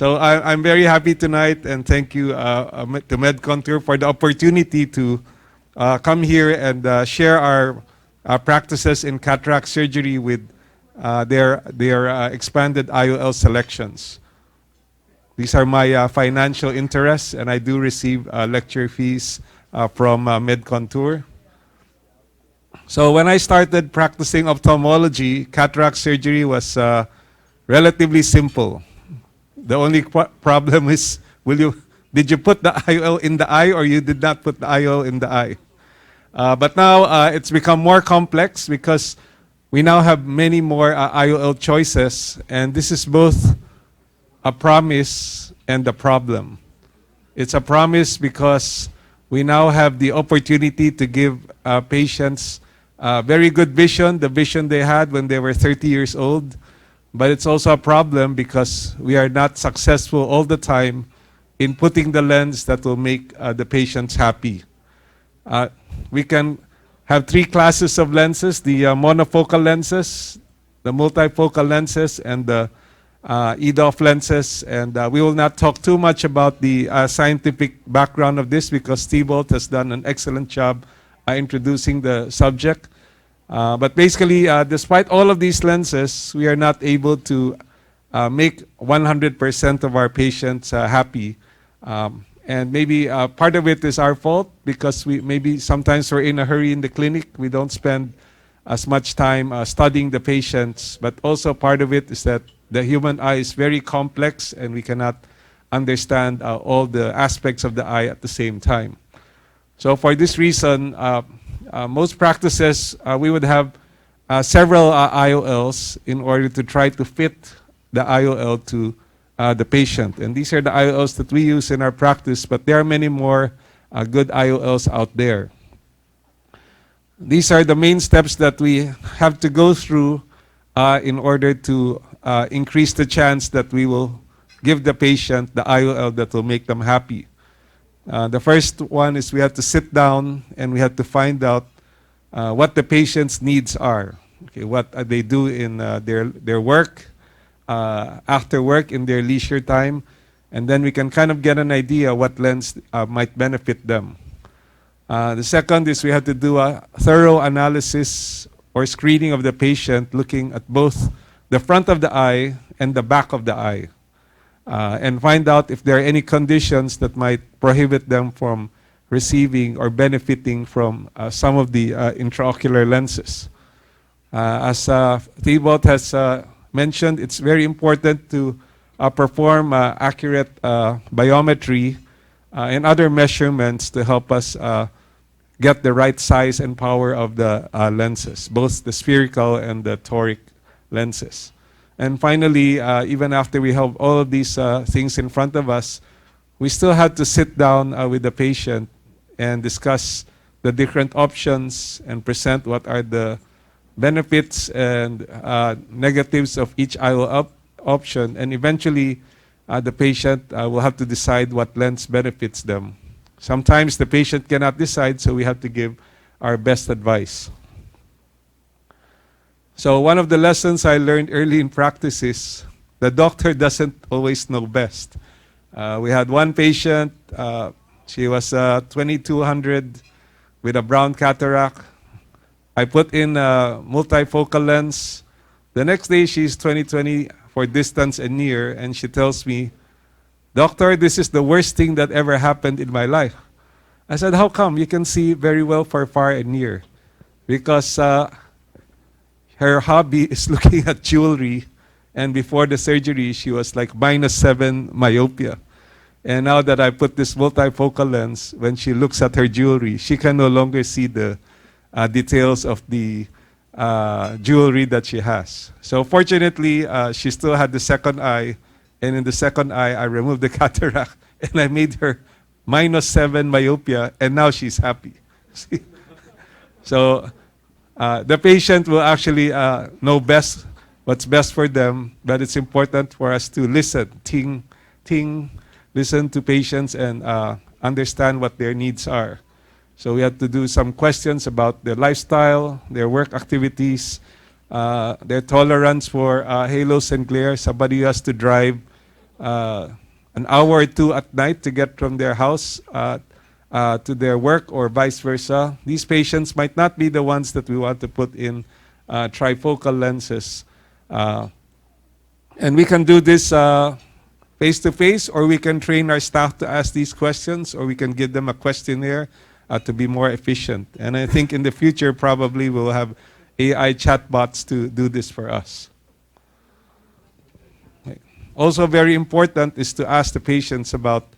So I'm very happy tonight, and thank you to MedContour for the opportunity to come here and share our practices in cataract surgery with their expanded IOL selections. These are my financial interests, and I do receive lecture fees from MedContour. So when I started practicing ophthalmology, cataract surgery was relatively simple. The only problem is, did you put the IOL in the eye, or you did not put the IOL in the eye? But now it's become more complex because we now have many more IOL choices, and this is both a promise and a problem. It's a promise because we now have the opportunity to give patients very good vision, the vision they had when they were 30 years old. But it's also a problem because we are not successful all the time in putting the lens that will make the patients happy. We can have three classes of lenses: the monofocal lenses, the multifocal lenses, and the EDOF lenses. And we will not talk too much about the scientific background of this because Steve Holt has done an excellent job introducing the subject. But basically, despite all of these lenses, we are not able to make 100% of our patients happy. And maybe part of it is our fault because maybe sometimes we're in a hurry in the clinic. We don't spend as much time studying the patients. But also part of it is that the human eye is very complex and we cannot understand all the aspects of the eye at the same time. So for this reason, most practices, we would have several IOLs in order to try to fit the IOL to the patient. And these are the IOLs that we use in our practice, but there are many more good IOLs out there. These are the main steps that we have to go through in order to increase the chance that we will give the patient the IOL that will make them happy. The first one is we have to sit down and we have to find out what the patient's needs are. Okay, what they do in their work, after work, in their leisure time, and then we can kind of get an idea what lens might benefit them. The second is we have to do a thorough analysis or screening of the patient, looking at both the front of the eye and the back of the eye. And find out if there are any conditions that might prohibit them from receiving or benefiting from some of the intraocular lenses. As Thibaut has mentioned, it's very important to perform accurate biometry and other measurements to help us get the right size and power of the lenses, both the spherical and the toric lenses. And finally, even after we have all of these things in front of us, we still have to sit down with the patient and discuss the different options and present what are the benefits and negatives of each IOL option. And eventually, the patient will have to decide what lens benefits them. Sometimes the patient cannot decide, so we have to give our best advice. So one of the lessons I learned early in practice is the doctor doesn't always know best. We had one patient, she was 2200 with a brown cataract. I put in a multifocal lens. The next day she's 20/20 for distance and near, and she tells me, "Doctor, this is the worst thing that ever happened in my life." I said, "How come? You can see very well for far and near." Because her hobby is looking at jewelry, and before the surgery, she was like -7 myopia. And now that I put this multifocal lens, when she looks at her jewelry, she can no longer see the details of the jewelry that she has. So fortunately, she still had the second eye, and in the second eye, I removed the cataract, and I made her -7 myopia, and now she's happy. So the patient will actually know best what's best for them, but it's important for us to listen, listen to patients and understand what their needs are. So we have to do some questions about their lifestyle, their work activities, their tolerance for halos and glare. Somebody who has to drive an hour or two at night to get from their house to their work or vice versa. These patients might not be the ones that we want to put in trifocal lenses. And we can do this face-to-face, or we can train our staff to ask these questions, or we can give them a questionnaire to be more efficient. And I think in the future, probably we'll have AI chatbots to do this for us. Also very important is to ask the patients about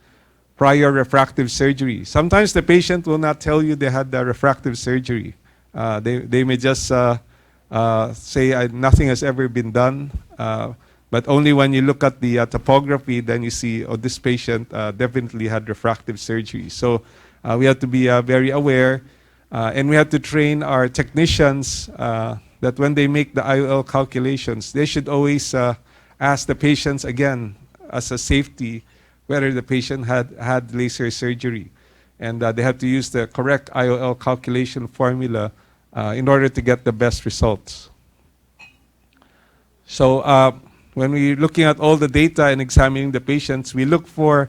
prior refractive surgery. Sometimes the patient will not tell you they had the refractive surgery. They may just say nothing has ever been done, but only when you look at the topography, then you see, oh, this patient definitely had refractive surgery. So we have to be very aware, and we have to train our technicians that when they make the IOL calculations, they should always ask the patients again, as a safety, whether the patient had laser surgery. And they have to use the correct IOL calculation formula in order to get the best results. So when we're looking at all the data and examining the patients, we look for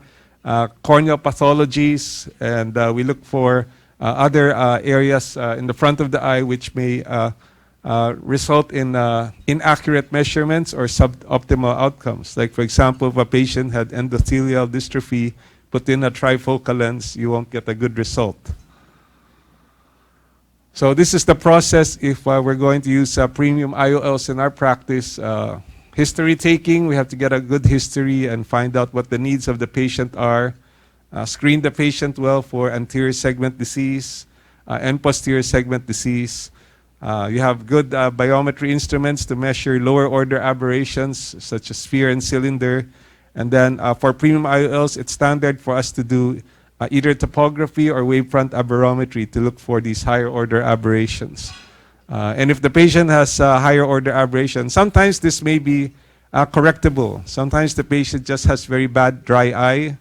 corneal pathologies, and we look for other areas in the front of the eye which may result in inaccurate measurements or suboptimal outcomes. Like, for example, if a patient had endothelial dystrophy, put in a trifocal lens, you won't get a good result. So this is the process if we're going to use premium IOLs in our practice. History taking, we have to get a good history and find out what the needs of the patient are. Screen the patient well for anterior segment disease and posterior segment disease. You have good biometry instruments to measure lower order aberrations such as sphere and cylinder. And then for premium IOLs, it's standard for us to do either topography or wavefront aberrometry to look for these higher order aberrations. And if the patient has higher order aberration, sometimes this may be correctable. Sometimes the patient just has very bad dry eye,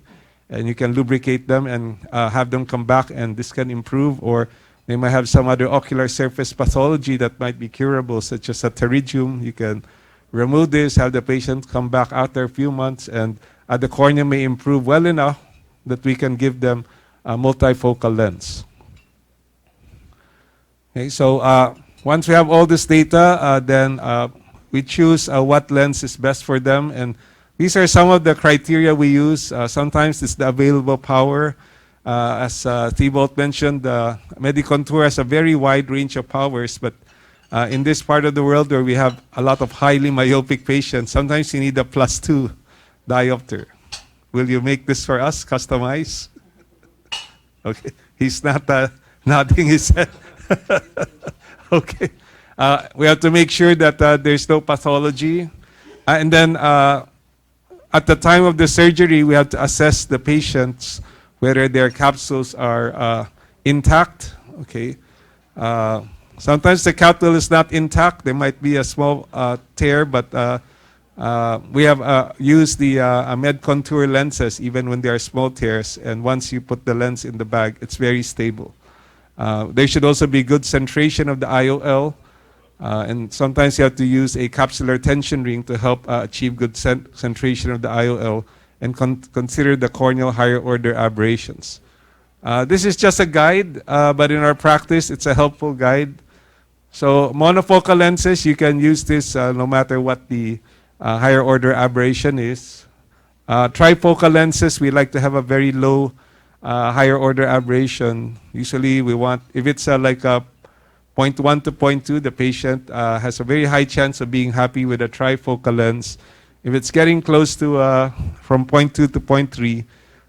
and you can lubricate them and have them come back, and this can improve. Or they might have some other ocular surface pathology that might be curable, such as a pterygium. You can remove this, have the patient come back after a few months, and the cornea may improve well enough that we can give them a multifocal lens. Okay, so once we have all this data, then we choose what lens is best for them. And these are some of the criteria we use. Sometimes it's the available power. As Thibault mentioned, Medicontour has a very wide range of powers, but in this part of the world where we have a lot of highly myopic patients, sometimes you need a +2 diopter. Will you make this for us, customize? Okay, he's not nodding his head. Okay, we have to make sure that there's no pathology. And then at the time of the surgery, we have to assess the patients whether their capsules are intact. Okay. Sometimes the capsule is not intact. There might be a small tear, but we have used the Medicontour lenses even when there are small tears. And once you put the lens in the bag, it's very stable. There should also be good centration of the IOL. And sometimes you have to use a capsular tension ring to help achieve good centration of the IOL and consider the corneal higher order aberrations. This is just a guide, but in our practice, it's a helpful guide. So monofocal lenses, you can use this no matter what the higher order aberration is. Trifocal lenses, we like to have a very low higher order aberration. Usually we want, if it's like a 0.1 to 0.2, the patient has a very high chance of being happy with a trifocal lens. If it's getting close to from 0.2 to 0.3,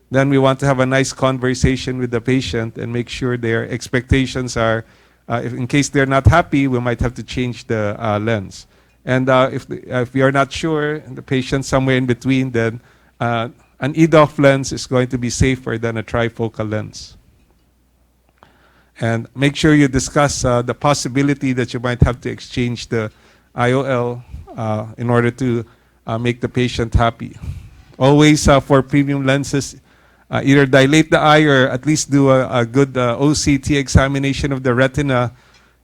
then we want to have a nice conversation with the patient and make sure their expectations are, in case they're not happy, we might have to change the lens. And if we are not sure, and the patient's somewhere in between, then an EDOF lens is going to be safer than a trifocal lens. And make sure you discuss the possibility that you might have to exchange the IOL in order to make the patient happy. Always for premium lenses, either dilate the eye or at least do a good OCT examination of the retina.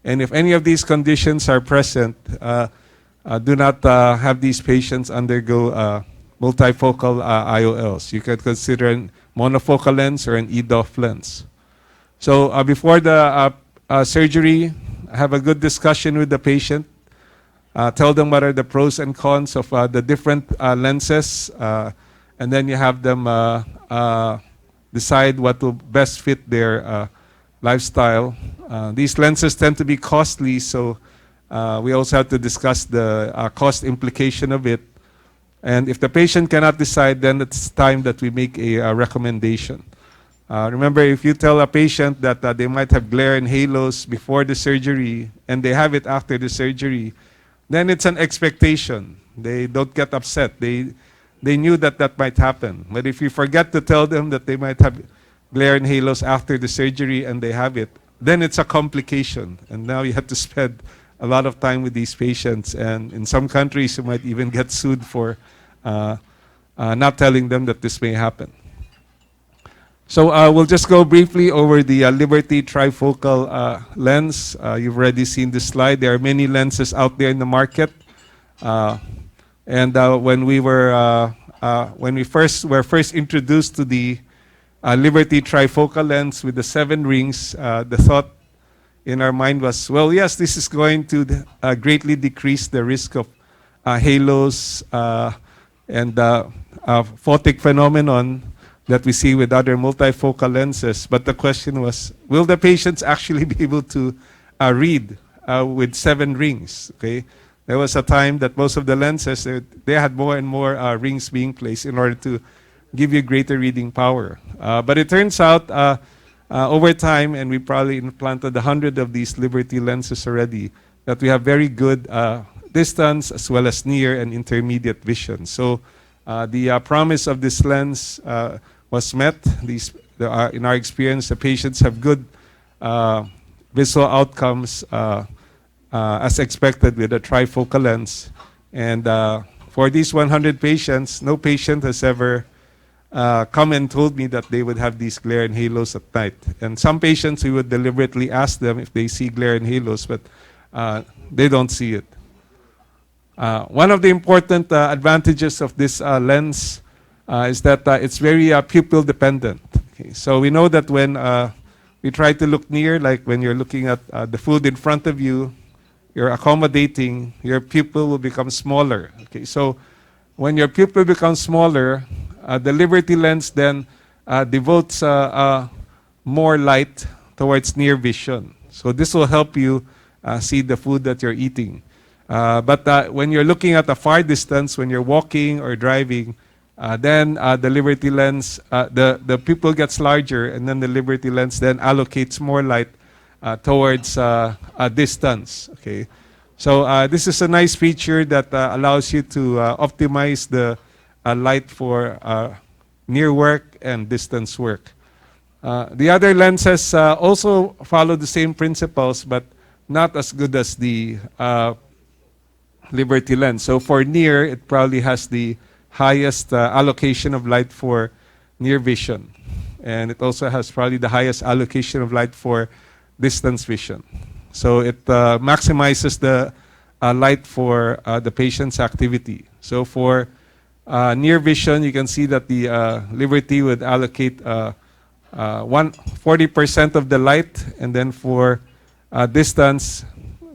And if any of these conditions are present, do not have these patients undergo multifocal IOLs. You could consider a monofocal lens or an EDOF lens. So before the surgery, have a good discussion with the patient. Tell them what are the pros and cons of the different lenses, and then you have them decide what will best fit their lifestyle. These lenses tend to be costly, so we also have to discuss the cost implication of it. And if the patient cannot decide, then it's time that we make a recommendation. Remember, if you tell a patient that they might have glare and halos before the surgery and they have it after the surgery, then it's an expectation. They don't get upset. They knew that that might happen. But if you forget to tell them that they might have glare and halos after the surgery and they have it, then it's a complication. And now you have to spend a lot of time with these patients. And in some countries, you might even get sued for not telling them that this may happen. So we'll just go briefly over the Liberty trifocal lens. You've already seen this slide. There are many lenses out there in the market. And when we were first introduced to the Liberty trifocal lens with the 7 rings, the thought in our mind was, well, yes, this is going to greatly decrease the risk of halos and photic phenomenon that we see with other multifocal lenses. But the question was, will the patients actually be able to read with 7 rings? Okay, there was a time that most of the lenses, they had more and more rings being placed in order to give you greater reading power. But it turns out over time, and we probably implanted 100 of these Liberty lenses already, that we have very good distance as well as near and intermediate vision. So the promise of this lens was met. In our experience, the patients have good visual outcomes as expected with a trifocal lens. And for these 100 patients, no patient has ever come and told me that they would have these glare and halos at night. And some patients, we would deliberately ask them if they see glare and halos, but they don't see it. One of the important advantages of this lens is that it's very pupil dependent. Okay, so we know that when we try to look near, like when you're looking at the food in front of you, you're accommodating, your pupil will become smaller. Okay, so when your pupil becomes smaller, the Liberty lens then devotes more light towards near vision. So this will help you see the food that you're eating. But when you're looking at a far distance, when you're walking or driving, then the Liberty lens, the pupil gets larger, and then the Liberty lens then allocates more light towards a distance. Okay, so this is a nice feature that allows you to optimize the light for near work and distance work. The other lenses also follow the same principles, but not as good as the Liberty lens. So for near, it probably has the highest allocation of light for near vision. And it also has probably the highest allocation of light for distance vision. So it maximizes the light for the patient's activity. So for near vision, you can see that the Liberty would allocate 40% of the light, and then for distance,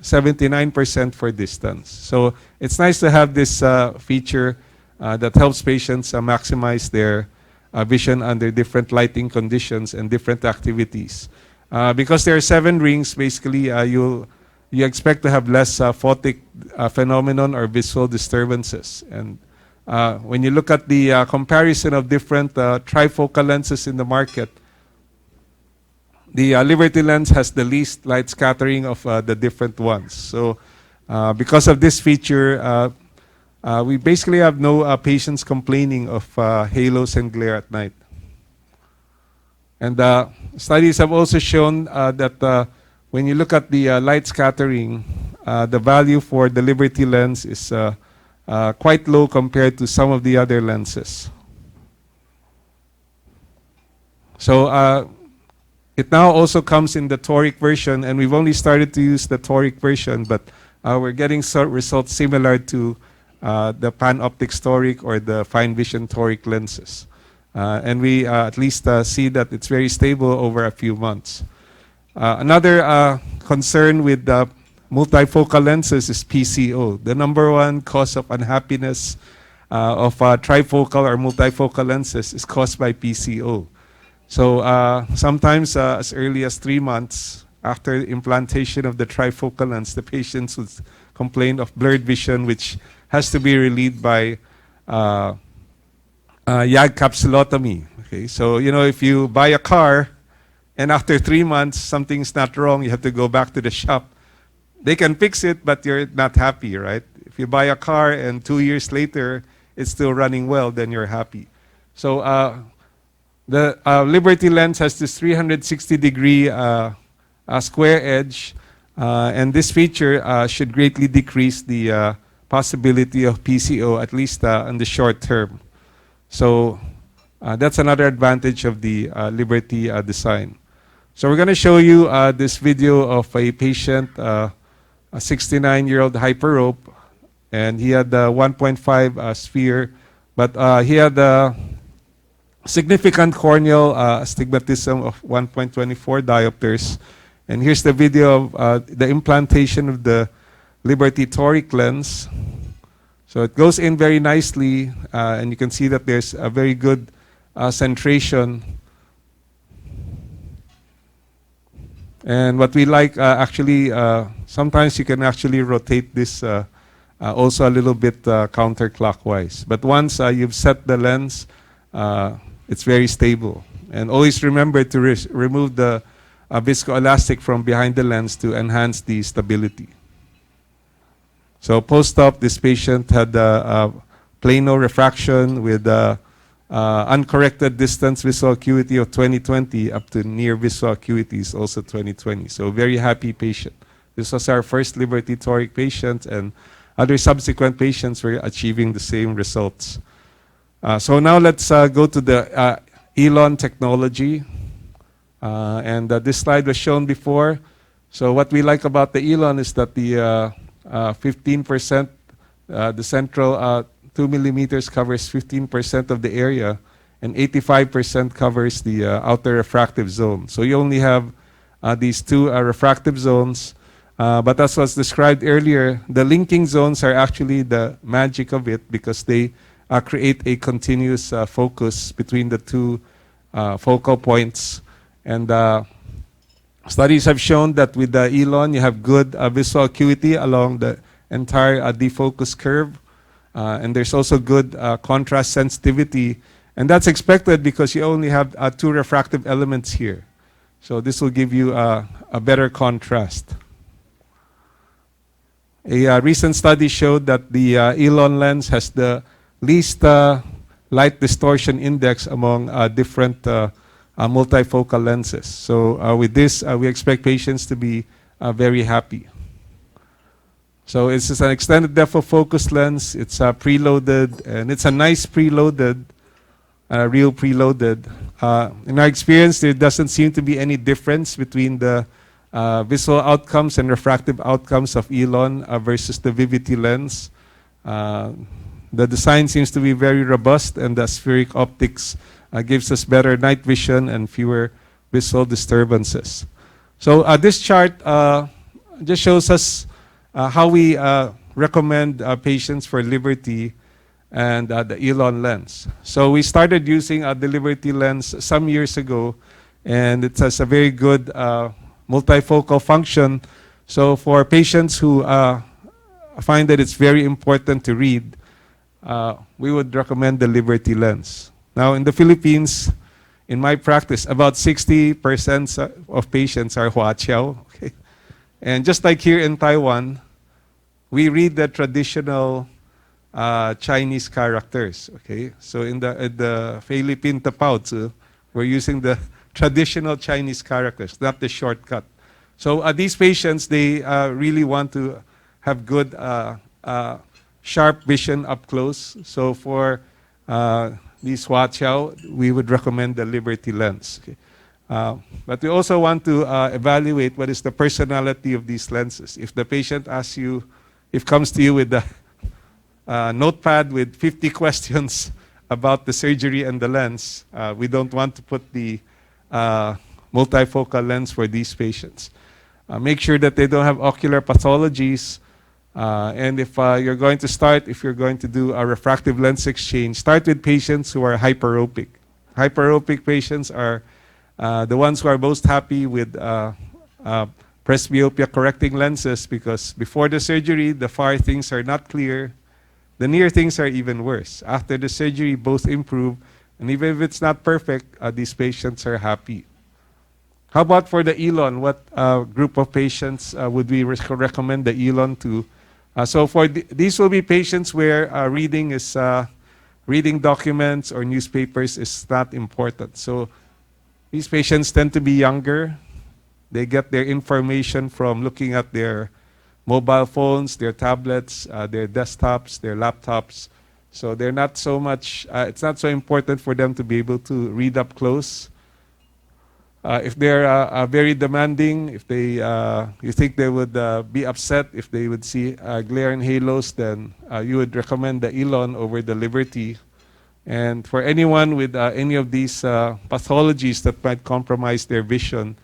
79% for distance. So it's nice to have this feature that helps patients maximize their vision under different lighting conditions and different activities. Because there are 7 rings, basically you expect to have less photic phenomenon or visual disturbances. And when you look at the comparison of different trifocal lenses in the market, the Liberty lens has the least light scattering of the different ones. So because of this feature, we basically have no patients complaining of halos and glare at night. And studies have also shown that when you look at the light scattering, the value for the Liberty lens is quite low compared to some of the other lenses. So it now also comes in the toric version, and we've only started to use the toric version, but we're getting results similar to the panoptic toric or the fine vision toric lenses. And we at least see that it's very stable over a few months. Another concern with multifocal lenses is PCO. The number one cause of unhappiness of trifocal or multifocal lenses is caused by PCO. So sometimes as early as 3 months after implantation of the trifocal lens, the patients would complain of blurred vision, which has to be relieved by YAG capsulotomy. Okay, so if you buy a car and after 3 months something's not wrong, you have to go back to the shop. They can fix it, but you're not happy, right? If you buy a car and 2 years later it's still running well, then you're happy. So the Liberty lens has this 360-degree square edge, and this feature should greatly decrease the possibility of PCO, at least in the short term. So that's another advantage of the Liberty design. So we're going to show you this video of a patient, a 69-year-old hyperope, and he had 1.5 sphere, but he had significant corneal astigmatism of 1.24 diopters. And here's the video of the implantation of the Liberty toric lens. So it goes in very nicely, and you can see that there's a very good centration. And what we like, actually, sometimes you can actually rotate this also a little bit counterclockwise. But once you've set the lens, it's very stable. And always remember to remove the viscoelastic from behind the lens to enhance the stability. So post-op, this patient had plano refraction with uncorrected distance visual acuity of 20/20 up to near visual acuity is also 20/20. So very happy patient. This was our first Liberty toric patient, and other subsequent patients were achieving the same results. So now let's go to the ELON technology. And this slide was shown before. So what we like about the ELON is that the 15%, the central 2 millimeters covers 15% of the area, and 85% covers the outer refractive zone. So you only have these two refractive zones. But as was described earlier, the linking zones are actually the magic of it, because they create a continuous focus between the two focal points. And studies have shown that with the ELON, you have good visual acuity along the entire defocus curve. And there's also good contrast sensitivity. And that's expected because you only have two refractive elements here. So this will give you a better contrast. A recent study showed that the ELON lens has the least light distortion index among different multifocal lenses. So with this, we expect patients to be very happy. So it's just an extended depth of focus lens. It's preloaded, and it's a nice preloaded, real preloaded. In our experience, there doesn't seem to be any difference between the visual outcomes and refractive outcomes of ELON versus the Vivity lens. The design seems to be very robust, and the spheric optics gives us better night vision and fewer visual disturbances. So this chart just shows us how we recommend patients for Liberty and the ELON lens. So we started using the Liberty lens some years ago, and it has a very good multifocal function. So for patients who find that it's very important to read, we would recommend the Liberty lens. Now in the Philippines, in my practice, about 60% of patients are Huaqiao. Okay? And just like here in Taiwan, we read the traditional Chinese characters. Okay, so in the Philippine Tapao, we're using the traditional Chinese characters, not the shortcut. So these patients, they really want to have good sharp vision up close. So for these Huaqiao, we would recommend the Liberty lens. Okay. But we also want to evaluate what is the personality of these lenses. If the patient asks you, if comes to you with the notepad with 50 questions about the surgery and the lens. We don't want to put the multifocal lens for these patients. Make sure that they don't have ocular pathologies. And if you're going to do a refractive lens exchange, start with patients who are hyperopic. Hyperopic patients are the ones who are most happy with presbyopia correcting lenses, because before the surgery, the far things are not clear. The near things are even worse. After the surgery, both improve. And even if it's not perfect, these patients are happy. How about for the ELON? What group of patients would we recommend the ELON to? So for these will be patients where reading documents or newspapers is not important. So these patients tend to be younger. They get their information from looking at their mobile phones, their tablets, their desktops, their laptops. So they're not so much, it's not so important for them to be able to read up close. If they're very demanding, if they, you think they would be upset if they would see glare and halos, then you would recommend the ELON over the Liberty. And for anyone with any of these pathologies that might compromise their vision,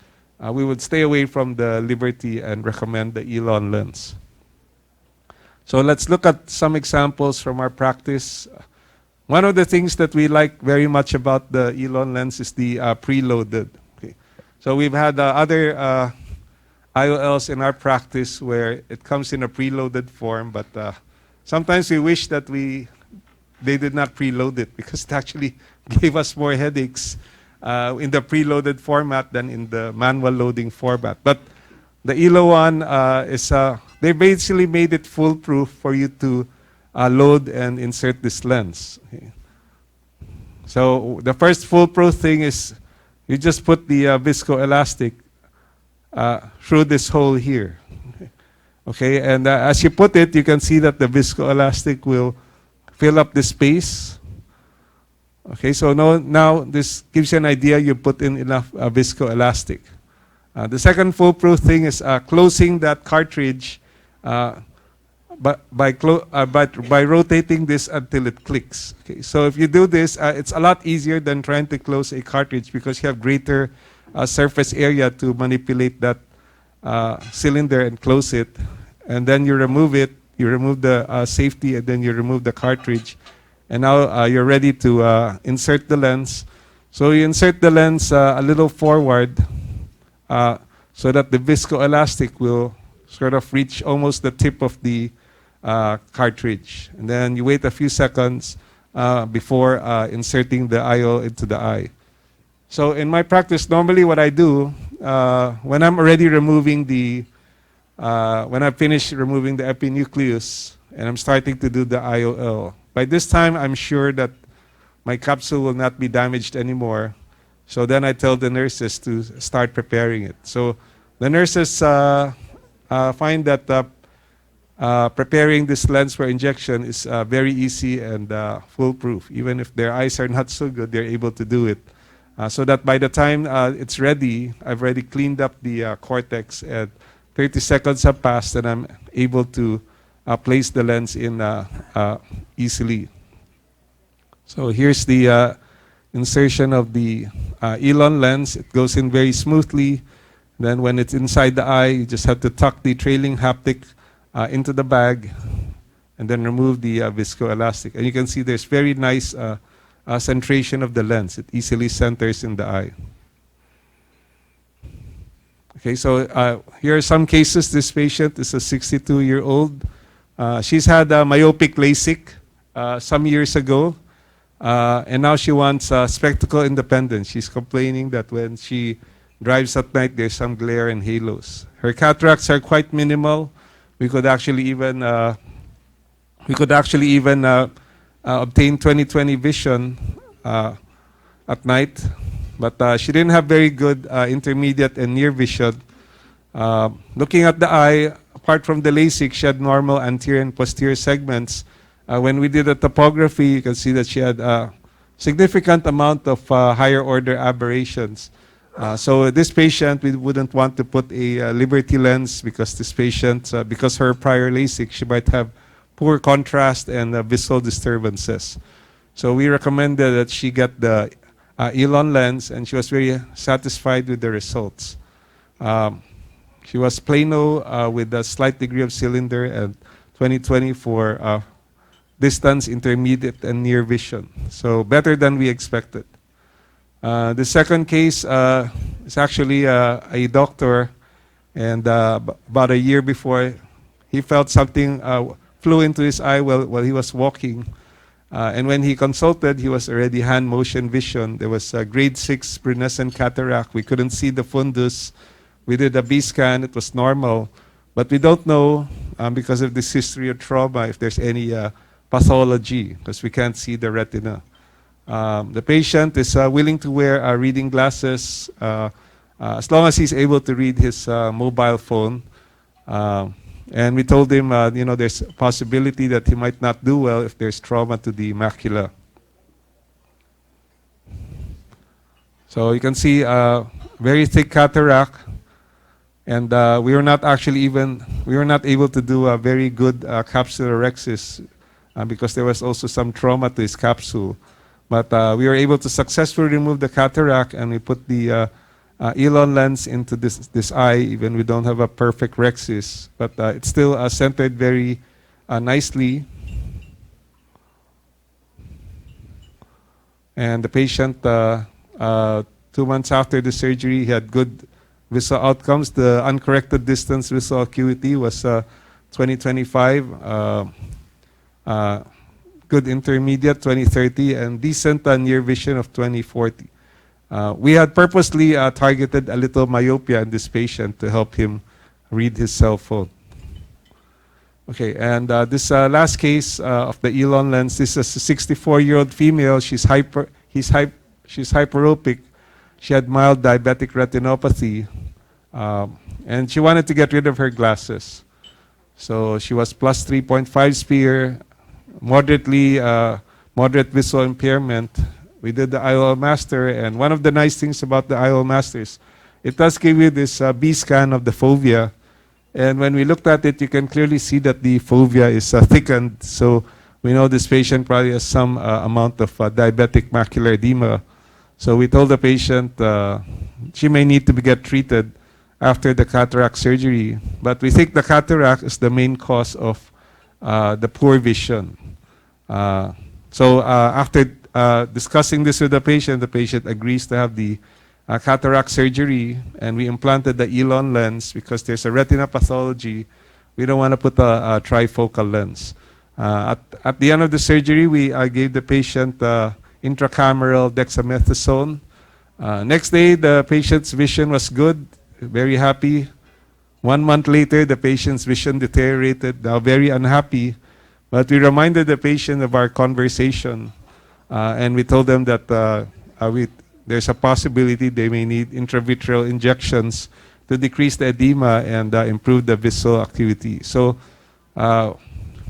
we would stay away from the Liberty and recommend the ELON lens. So let's look at some examples from our practice. One of the things that we like very much about the ELON lens is the preloaded. Okay. So we've had other IOLs in our practice where it comes in a preloaded form, but sometimes we wish that they did not preload it, because it actually gave us more headaches in the preloaded format than in the manual loading format. But the ELO one they basically made it foolproof for you to load and insert this lens. Okay. So the first foolproof thing is you just put the viscoelastic through this hole here. Okay, and as you put it, you can see that the viscoelastic will fill up the space. Okay, so now this gives you an idea you put in enough viscoelastic. The second foolproof thing is closing that cartridge by rotating this until it clicks. Okay, so if you do this, it's a lot easier than trying to close a cartridge, because you have greater surface area to manipulate that cylinder and close it. And then you remove it, you remove the safety, and then you remove the cartridge. And now you're ready to insert the lens. So you insert the lens a little forward so that the viscoelastic will sort of reach almost the tip of the cartridge. And then you wait a few seconds before inserting the IOL into the eye. So in my practice, normally what I do, when I'm already removing when I finish removing the epinucleus and I'm starting to do the IOL, by this time, I'm sure that my capsule will not be damaged anymore. So then I tell the nurses to start preparing it. So the nurses find that preparing this lens for injection is very easy and foolproof. Even if their eyes are not so good, they're able to do it. So that by the time it's ready, I've already cleaned up the cortex, and 30 seconds have passed, and I'm able to place the lens in easily. So here's the insertion of the ELON lens. It goes in very smoothly. Then when it's inside the eye, you just have to tuck the trailing haptic into the bag and then remove the viscoelastic. And you can see there's very nice centration of the lens. It easily centers in the eye. Okay, so here are some cases. This patient is a 62-year-old. She's had myopic LASIK some years ago, and now she wants spectacle independence. She's complaining that when she drives at night, there's some glare and halos. Her cataracts are quite minimal. We could actually even obtain 20/20 vision at night, but she didn't have very good intermediate and near vision. Looking at the eye, apart from the LASIK, she had normal anterior and posterior segments. When we did the topography, you can see that she had a significant amount of higher order aberrations. So this patient, we wouldn't want to put a Liberty lens, because this patient, because her prior LASIK, she might have poor contrast and visual disturbances. So we recommended that she get the ELON lens, and she was very satisfied with the results. She was plano with a slight degree of cylinder and 20/20 for distance, intermediate, and near vision. So better than we expected. The second case is actually a doctor, and about a year before, he felt something flew into his eye while he was walking. And when he consulted, he was already hand motion vision. There was a grade 6 brunescent cataract. We couldn't see the fundus. We did a B scan. It was normal. But we don't know, because of this history of trauma, if there's any pathology, because we can't see the retina. The patient is willing to wear reading glasses as long as he's able to read his mobile phone. And we told him, there's a possibility that he might not do well if there's trauma to the macula. So you can see very thick cataract, and we were not able to do a very good capsulorhexis because there was also some trauma to his capsule. But we were able to successfully remove the cataract, and we put the ELON lens into this eye, even we don't have a perfect rhexis, but it's still centered very nicely. And the patient, 2 months after the surgery, he had good visual outcomes. The uncorrected distance visual acuity was 20/25, good intermediate 20/30, and decent near vision of 20/40. We had purposely targeted a little myopia in this patient to help him read his cell phone. Okay, and this last case of the ELON lens, this is a 64-year-old female. She's hyperopic. She had mild diabetic retinopathy, and she wanted to get rid of her glasses. So she was plus 3.5 SPEAR, moderate visual impairment. We did the IOL master, and one of the nice things about the IOL master is it does give you this B scan of the fovea. And when we looked at it, you can clearly see that the fovea is thickened. So we know this patient probably has some amount of diabetic macular edema. So we told the patient she may need to get treated after the cataract surgery. But we think the cataract is the main cause of the poor vision. So after discussing this with the patient agrees to have the cataract surgery, and we implanted the ELON lens because there's a retina pathology. We don't want to put a trifocal lens. At the end of the surgery, we gave the patient intracameral dexamethasone. Next day, the patient's vision was good, very happy. 1 month later, the patient's vision deteriorated, now very unhappy. But we reminded the patient of our conversation. And we told them that there's a possibility they may need intravitreal injections to decrease the edema and improve the visual acuity. So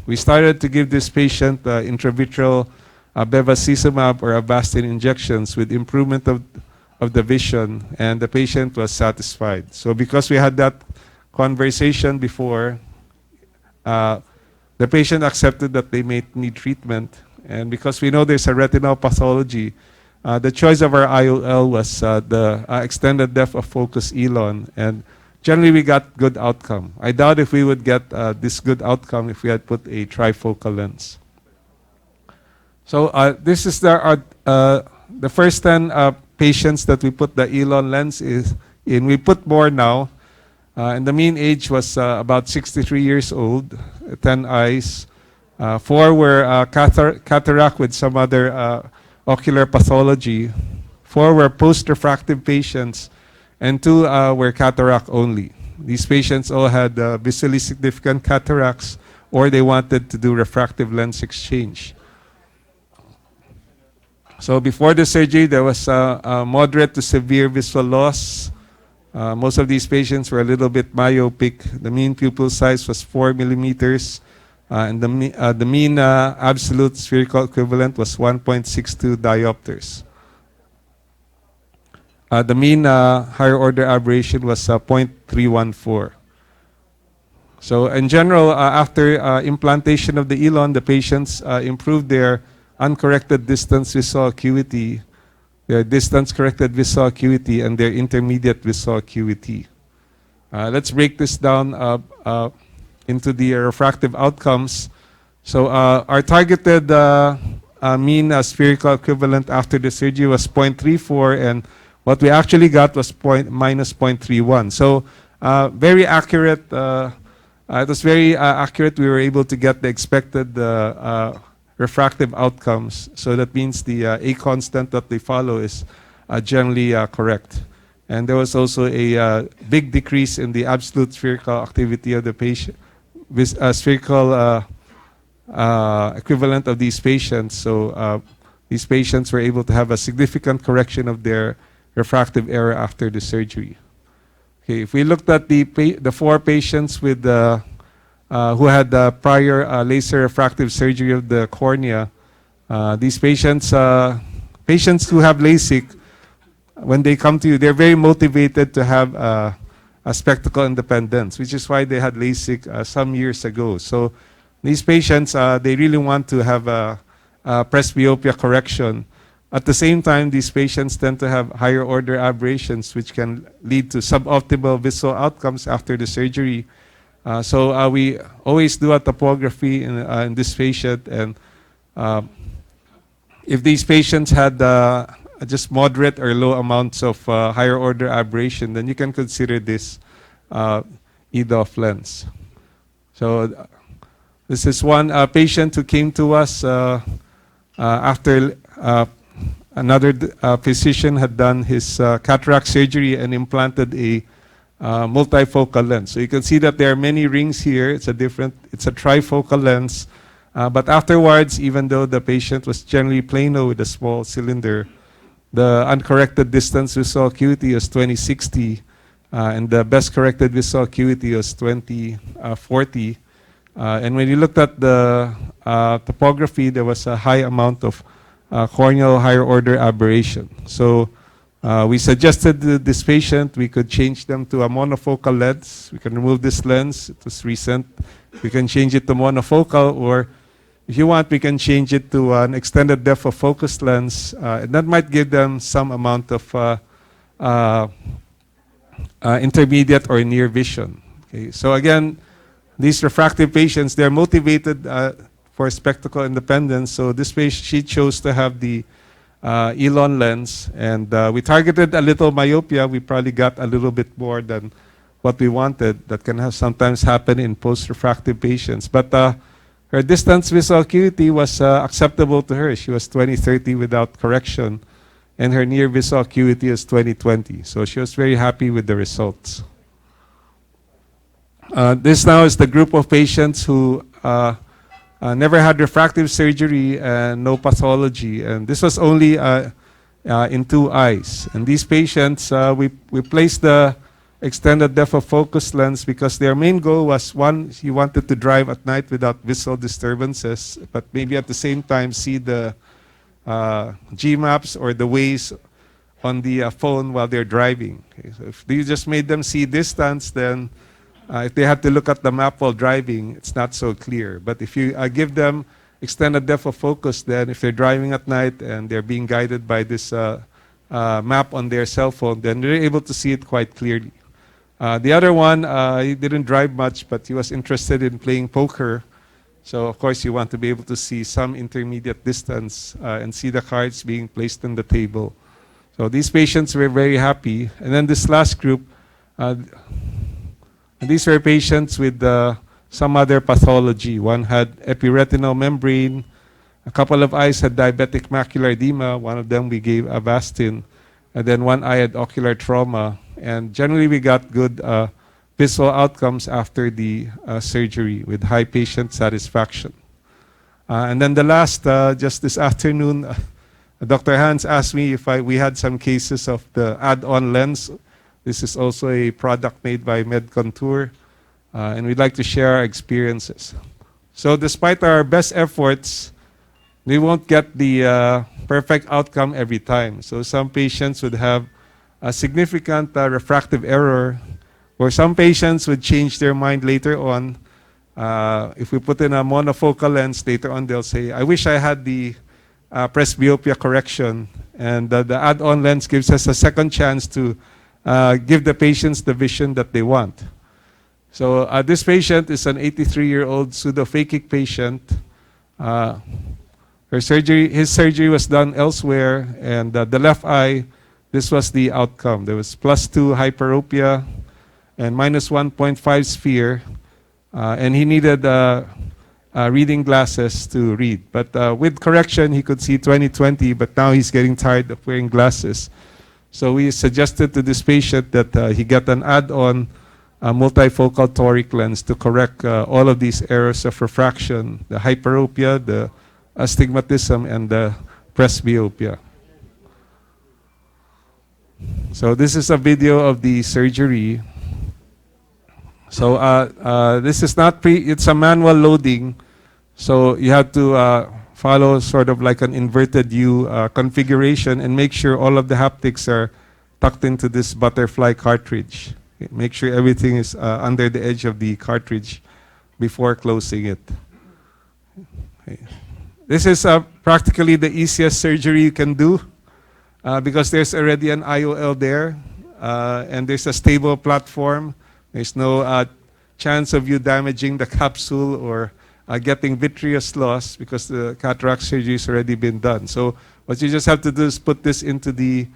we started to give this patient intravitreal bevacizumab or Avastin injections with improvement of the vision, and the patient was satisfied. So because we had that conversation before, the patient accepted that they may need treatment. And because we know there's a retinal pathology, the choice of our IOL was the extended depth of focus ELON, and generally we got good outcome. I doubt if we would get this good outcome if we had put a trifocal lens. So this is the first 10 patients that we put the ELON lens in. We put more now, and the mean age was about 63 years old, 10 eyes. 4 were cataract with some other ocular pathology. 4 were post-refractive patients, and 2 were cataract only. These patients all had visually significant cataracts, or they wanted to do refractive lens exchange. So before the surgery, there was moderate to severe visual loss. Most of these patients were a little bit myopic. The mean pupil size was 4 millimeters. And the mean absolute spherical equivalent was 1.62 diopters. The mean higher order aberration was 0.314. So in general, after implantation of the ELON, the patients improved their uncorrected distance visual acuity, their distance corrected visual acuity, and their intermediate visual acuity. Let's break this down into the refractive outcomes. So our targeted mean spherical equivalent after the surgery was 0.34, and what we actually got was minus 0.31. So very accurate. It was very accurate. We were able to get the expected refractive outcomes. So that means the A constant that they follow is generally correct. And there was also a big decrease in the absolute spherical activity of the patient, with spherical equivalent of these patients. So these patients were able to have a significant correction of their refractive error after the surgery. Okay, if we looked at the 4 patients with who had prior laser refractive surgery of the cornea, these patients who have LASIK, when they come to you, they're very motivated to have a spectacle independence, which is why they had LASIK some years ago. So these patients, they really want to have a presbyopia correction. At the same time, these patients tend to have higher order aberrations, which can lead to suboptimal visual outcomes after the surgery. So we always do a topography in this patient, and if these patients had just moderate or low amounts of higher order aberration, then you can consider this EDOF lens. So this is one patient who came to us after another physician had done his cataract surgery and implanted a multifocal lens. So you can see that there are many rings here. It's a trifocal lens. But afterwards, even though the patient was generally plano with a small cylinder, the uncorrected distance visual acuity was 20/60, and the best corrected visual acuity was 20/40. And when you looked at the topography, there was a high amount of corneal higher order aberration. So we suggested to this patient we could change them to a monofocal lens. We can remove this lens. It was recent. We can change it to monofocal, or if you want, we can change it to an extended depth of focus lens. And that might give them some amount of intermediate or near vision. Okay. So again, these refractive patients, they're motivated for spectacle independence. So this patient, she chose to have the ELON lens, and we targeted a little myopia. We probably got a little bit more than what we wanted. That can sometimes happen in post-refractive patients. But her distance visual acuity was acceptable to her. She was 20/30 without correction, and her near visual acuity is 20/20. So she was very happy with the results. This now is the group of patients who never had refractive surgery and no pathology, and this was only in 2 eyes. And these patients, we placed the extended depth of focus lens because their main goal was, one, he wanted to drive at night without visual disturbances, but maybe at the same time see the G-maps or the ways on the phone while they're driving. Okay, so if you just made them see distance, then if they have to look at the map while driving, it's not so clear. But if you give them extended depth of focus, then if they're driving at night and they're being guided by this map on their cell phone, then they're able to see it quite clearly. The other one, he didn't drive much, but he was interested in playing poker. So of course you want to be able to see some intermediate distance and see the cards being placed on the table. So these patients were very happy. And then this last group, these were patients with some other pathology. One had epiretinal membrane. A couple of eyes had diabetic macular edema. One of them we gave Avastin. And then one eye had ocular trauma. And generally we got good visual outcomes after the surgery with high patient satisfaction. And then the last, just this afternoon, Dr. Hans asked me if we had some cases of the add-on lens. This is also a product made by MedContour, and we'd like to share our experiences. So despite our best efforts, we won't get the perfect outcome every time. So some patients would have a significant refractive error For some patients would change their mind later on. If we put in a monofocal lens, later on they'll say, I wish I had the presbyopia correction. And the add-on lens gives us a second chance to give the patients the vision that they want. So this patient is an 83-year-old pseudophakic patient. His surgery was done elsewhere, and the left eye, this was the outcome. There was +2 hyperopia and -1.5 sphere, and he needed reading glasses to read. But with correction, he could see 20/20, but now he's getting tired of wearing glasses. So we suggested to this patient that he get an add-on multifocal toric lens to correct all of these errors of refraction, the hyperopia, the astigmatism, and the presbyopia. So this is a video of the surgery. So this is not it's a manual loading. So you have to follow sort of like an inverted U configuration and make sure all of the haptics are tucked into this butterfly cartridge. Make sure everything is under the edge of the cartridge before closing it. Okay. This is practically the easiest surgery you can do because there's already an IOL there and there's a stable platform. There's no chance of you damaging the capsule or getting vitreous loss because the cataract surgery has already been done. So what you just have to do is put this into the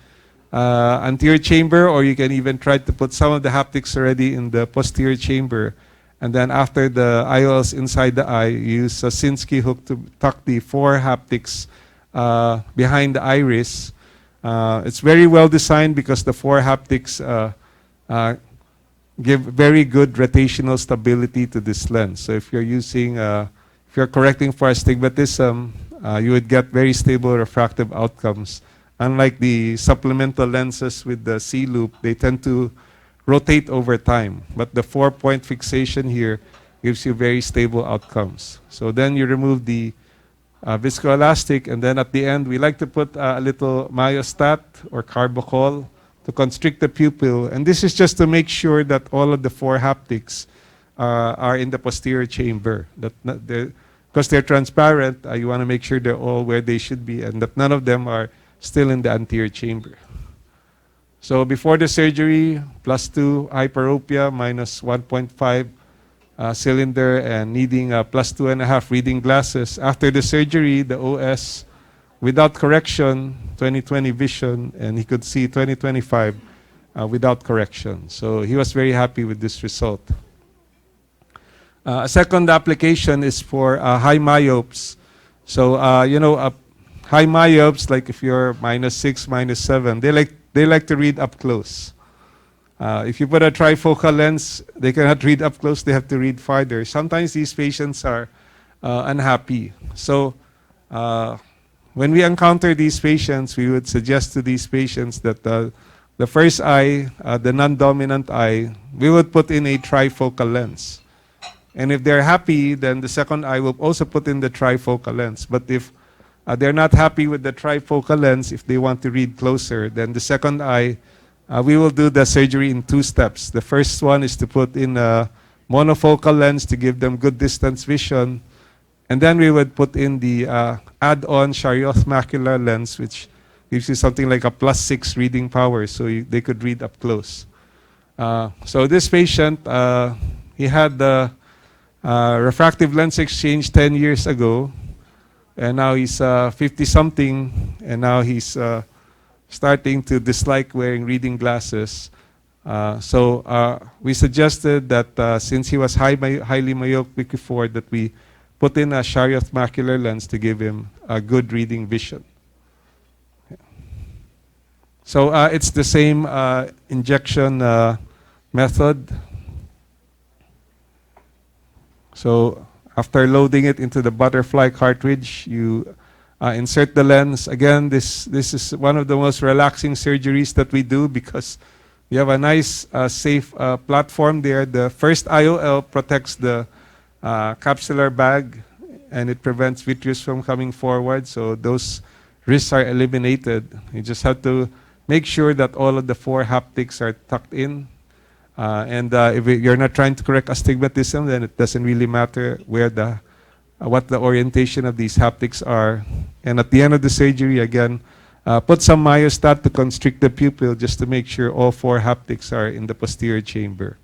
anterior chamber, or you can even try to put some of the haptics already in the posterior chamber. And then after the IOLs inside the eye, you use a Sinskey hook to tuck the 4 haptics behind the iris. It's very well designed because the 4 haptics give very good rotational stability to this lens. So if you're using, if you're correcting for astigmatism, you would get very stable refractive outcomes. Unlike the supplemental lenses with the C-loop, they tend to rotate over time. But the 4-point fixation here gives you very stable outcomes. So then you remove the viscoelastic, and then at the end, we like to put a little myostat or carbachol to constrict the pupil. And this is just to make sure that all of the 4 haptics are in the posterior chamber. Because they're transparent, you want to make sure they're all where they should be and that none of them are still in the anterior chamber. So before the surgery, +2 hyperopia, -1.5 cylinder, and needing +2.5 reading glasses. After the surgery, the OS, without correction, 20/20 vision, and he could see 20/25 without correction. So he was very happy with this result. A second application is for high myopes. So, high myopes, like if you're -6, -7, they like to read up close. If you put a trifocal lens, they cannot read up close, they have to read farther. Sometimes these patients are unhappy. So when we encounter these patients, we would suggest to these patients that the first eye, the non-dominant eye, we would put in a trifocal lens. And if they're happy, then the second eye will also put in the trifocal lens. But if they're not happy with the trifocal lens, if they want to read closer, then the second eye, we will do the surgery in 2 steps. The first one is to put in a monofocal lens to give them good distance vision. And then we would put in the add-on Charioth macular lens, which gives you something like a +6 reading power, so they could read up close. So this patient, he had the refractive lens exchange 10 years ago. And now he's 50-something, and now he's starting to dislike wearing reading glasses. So we suggested that since he was highly myopic before, that we put in a Charioth macular lens to give him a good reading vision. So it's the same injection method. So after loading it into the butterfly cartridge, you insert the lens. Again, this is one of the most relaxing surgeries that we do because you have a nice, safe platform there. The first IOL protects the capsular bag, and it prevents vitreous from coming forward. So those risks are eliminated. You just have to make sure that all of the 4 haptics are tucked in. If you're not trying to correct astigmatism, then it doesn't really matter where what the orientation of these haptics are. And at the end of the surgery, again, put some myostat to constrict the pupil just to make sure all 4 haptics are in the posterior chamber.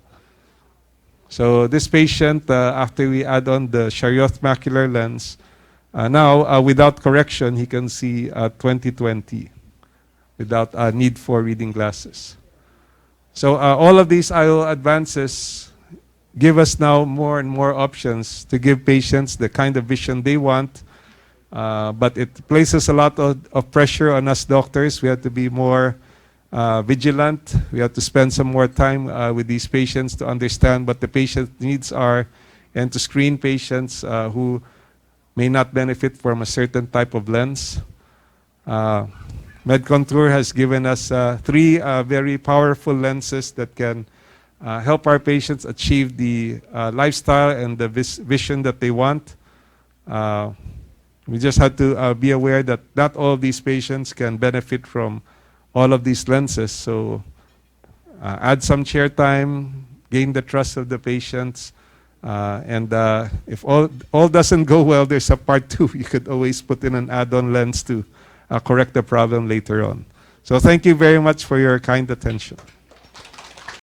So this patient, after we add on the Charioth macular lens, now without correction, he can see 20/20 without need for reading glasses. So all of these IOL advances give us now more and more options to give patients the kind of vision they want, but it places a lot of pressure on us doctors. We have to be more vigilant. We have to spend some more time with these patients to understand what the patient's needs are and to screen patients who may not benefit from a certain type of lens. MedContour has given us 3 very powerful lenses that can help our patients achieve the lifestyle and the vision that they want. We just have to be aware that not all of these patients can benefit from all of these lenses. So add some chair time, gain the trust of the patients, and if all doesn't go well, there's a part 2. You could always put in an add-on lens to correct the problem later on. So thank you very much for your kind attention.